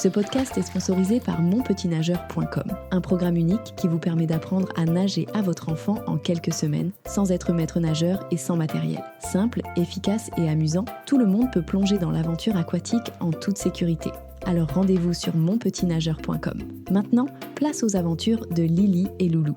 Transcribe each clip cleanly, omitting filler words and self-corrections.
Ce podcast est sponsorisé par monpetitnageur.com, un programme unique qui vous permet d'apprendre à nager à votre enfant en quelques semaines, sans être maître nageur et sans matériel. Simple, efficace et amusant, tout le monde peut plonger dans l'aventure aquatique en toute sécurité. Alors rendez-vous sur monpetitnageur.com. Maintenant, place aux aventures de Lily et Loulou.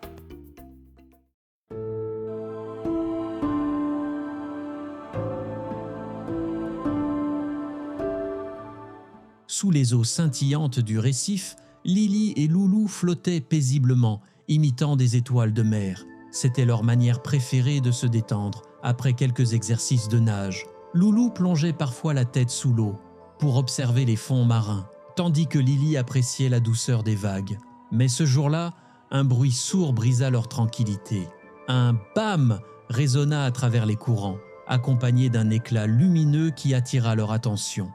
Sous les eaux scintillantes du récif, Lily et Loulou flottaient paisiblement, imitant des étoiles de mer. C'était leur manière préférée de se détendre, après quelques exercices de nage. Loulou plongeait parfois la tête sous l'eau, pour observer les fonds marins, tandis que Lily appréciait la douceur des vagues. Mais ce jour-là, un bruit sourd brisa leur tranquillité. Un « bam » résonna à travers les courants, accompagné d'un éclat lumineux qui attira leur attention.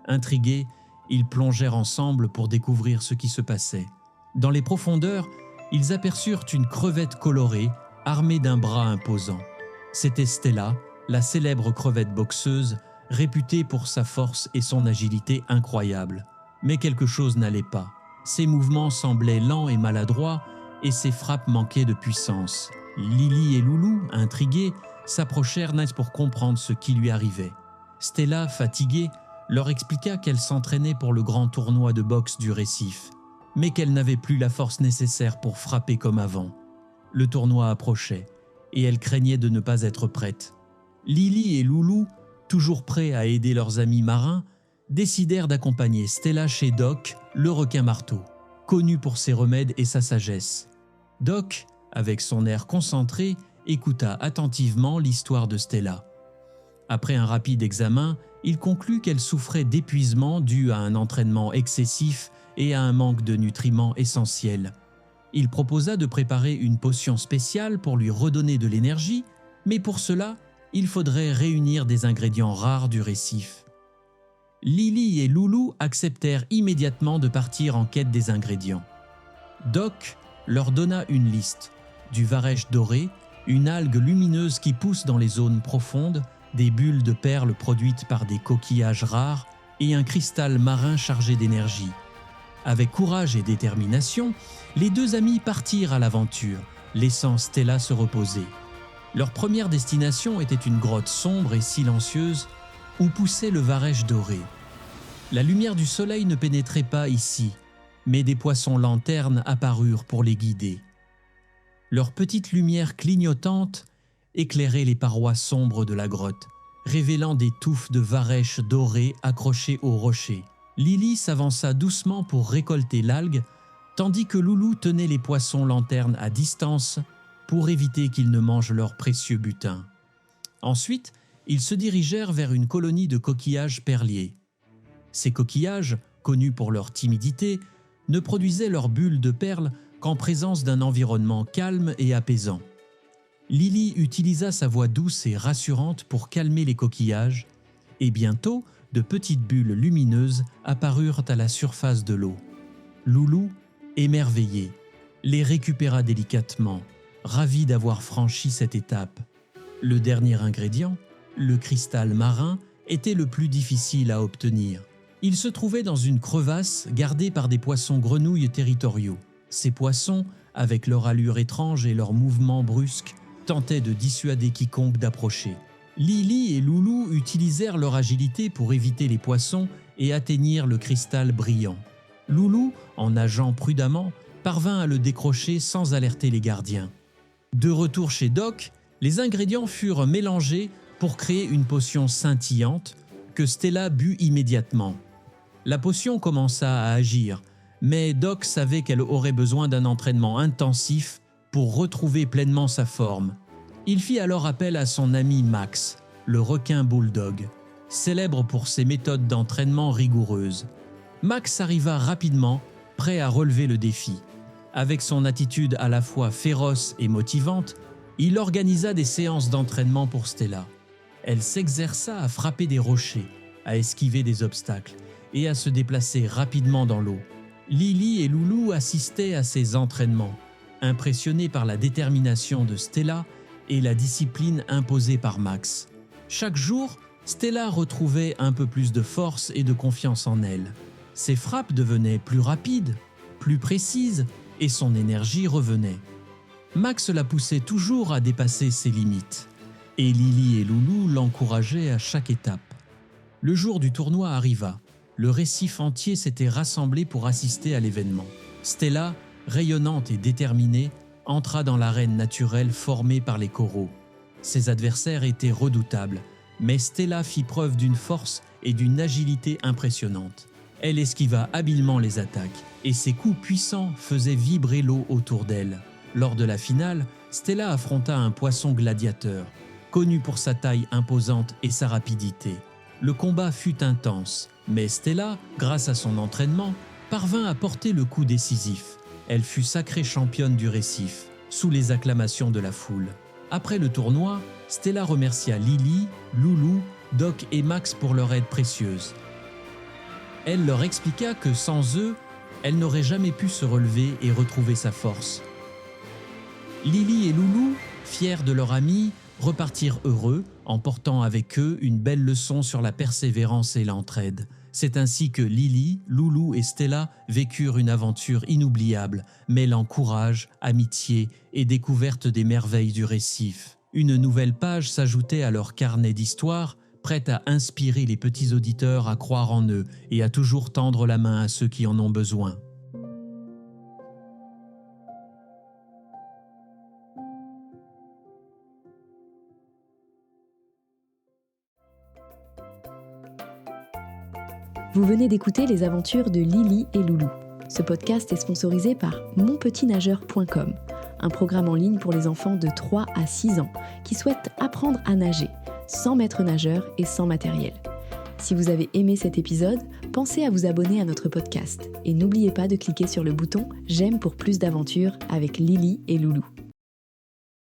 Intrigués, ils plongèrent ensemble pour découvrir ce qui se passait. Dans les profondeurs, ils aperçurent une crevette colorée, armée d'un bras imposant. C'était Stella, la célèbre crevette boxeuse, réputée pour sa force et son agilité incroyables. Mais quelque chose n'allait pas. Ses mouvements semblaient lents et maladroits, et ses frappes manquaient de puissance. Lily et Loulou, intrigués, s'approchèrent net pour comprendre ce qui lui arrivait. Stella, fatiguée, leur expliqua qu'elle s'entraînait pour le grand tournoi de boxe du récif, mais qu'elle n'avait plus la force nécessaire pour frapper comme avant. Le tournoi approchait, et elle craignait de ne pas être prête. Lily et Loulou, toujours prêts à aider leurs amis marins, décidèrent d'accompagner Stella chez Doc, le requin-marteau, connu pour ses remèdes et sa sagesse. Doc, avec son air concentré, écouta attentivement l'histoire de Stella. Après un rapide examen, il conclut qu'elle souffrait d'épuisement dû à un entraînement excessif et à un manque de nutriments essentiels. Il proposa de préparer une potion spéciale pour lui redonner de l'énergie, mais pour cela, il faudrait réunir des ingrédients rares du récif. Lily et Loulou acceptèrent immédiatement de partir en quête des ingrédients. Doc leur donna une liste, du varech doré, une algue lumineuse qui pousse dans les zones profondes, des bulles de perles produites par des coquillages rares et un cristal marin chargé d'énergie. Avec courage et détermination, les deux amis partirent à l'aventure, laissant Stella se reposer. Leur première destination était une grotte sombre et silencieuse où poussait le varech doré. La lumière du soleil ne pénétrait pas ici, mais des poissons lanternes apparurent pour les guider. Leur petite lumière clignotante éclairait les parois sombres de la grotte, révélant des touffes de varech doré accrochées aux rochers. Lily s'avança doucement pour récolter l'algue, tandis que Loulou tenait les poissons lanternes à distance pour éviter qu'ils ne mangent leur précieux butin. Ensuite, ils se dirigèrent vers une colonie de coquillages perliers. Ces coquillages, connus pour leur timidité, ne produisaient leurs bulles de perles qu'en présence d'un environnement calme et apaisant. Lily utilisa sa voix douce et rassurante pour calmer les coquillages, et bientôt, de petites bulles lumineuses apparurent à la surface de l'eau. Loulou, émerveillé, les récupéra délicatement, ravi d'avoir franchi cette étape. Le dernier ingrédient, le cristal marin, était le plus difficile à obtenir. Il se trouvait dans une crevasse gardée par des poissons grenouilles territoriaux. Ces poissons, avec leur allure étrange et leurs mouvements brusques, tentaient de dissuader quiconque d'approcher. Lily et Loulou utilisèrent leur agilité pour éviter les poissons et atteignirent le cristal brillant. Loulou, en nageant prudemment, parvint à le décrocher sans alerter les gardiens. De retour chez Doc, les ingrédients furent mélangés pour créer une potion scintillante que Stella but immédiatement. La potion commença à agir, mais Doc savait qu'elle aurait besoin d'un entraînement intensif pour retrouver pleinement sa forme. Il fit alors appel à son ami Max, le requin bulldog, célèbre pour ses méthodes d'entraînement rigoureuses. Max arriva rapidement, prêt à relever le défi. Avec son attitude à la fois féroce et motivante, il organisa des séances d'entraînement pour Stella. Elle s'exerça à frapper des rochers, à esquiver des obstacles et à se déplacer rapidement dans l'eau. Lily et Loulou assistaient à ces entraînements, impressionnés par la détermination de Stella et la discipline imposée par Max. Chaque jour, Stella retrouvait un peu plus de force et de confiance en elle. Ses frappes devenaient plus rapides, plus précises, et son énergie revenait. Max la poussait toujours à dépasser ses limites, et Lily et Loulou l'encourageaient à chaque étape. Le jour du tournoi arriva. Le récif entier s'était rassemblé pour assister à l'événement. Stella, rayonnante et déterminée, entra dans l'arène naturelle formée par les coraux. Ses adversaires étaient redoutables, mais Stella fit preuve d'une force et d'une agilité impressionnantes. Elle esquiva habilement les attaques, et ses coups puissants faisaient vibrer l'eau autour d'elle. Lors de la finale, Stella affronta un poisson gladiateur, connu pour sa taille imposante et sa rapidité. Le combat fut intense, mais Stella, grâce à son entraînement, parvint à porter le coup décisif. Elle fut sacrée championne du récif, sous les acclamations de la foule. Après le tournoi, Stella remercia Lily, Loulou, Doc et Max pour leur aide précieuse. Elle leur expliqua que sans eux, elle n'aurait jamais pu se relever et retrouver sa force. Lily et Loulou, fiers de leur amie, repartirent heureux en portant avec eux une belle leçon sur la persévérance et l'entraide. C'est ainsi que Lily, Loulou et Stella vécurent une aventure inoubliable, mêlant courage, amitié et découverte des merveilles du récif. Une nouvelle page s'ajoutait à leur carnet d'histoire, prête à inspirer les petits auditeurs à croire en eux et à toujours tendre la main à ceux qui en ont besoin. Vous venez d'écouter les aventures de Lily et Loulou. Ce podcast est sponsorisé par monpetitnageur.com, un programme en ligne pour les enfants de 3 à 6 ans qui souhaitent apprendre à nager, sans maître nageur et sans matériel. Si vous avez aimé cet épisode, pensez à vous abonner à notre podcast et n'oubliez pas de cliquer sur le bouton « J'aime pour plus d'aventures » avec Lily et Loulou.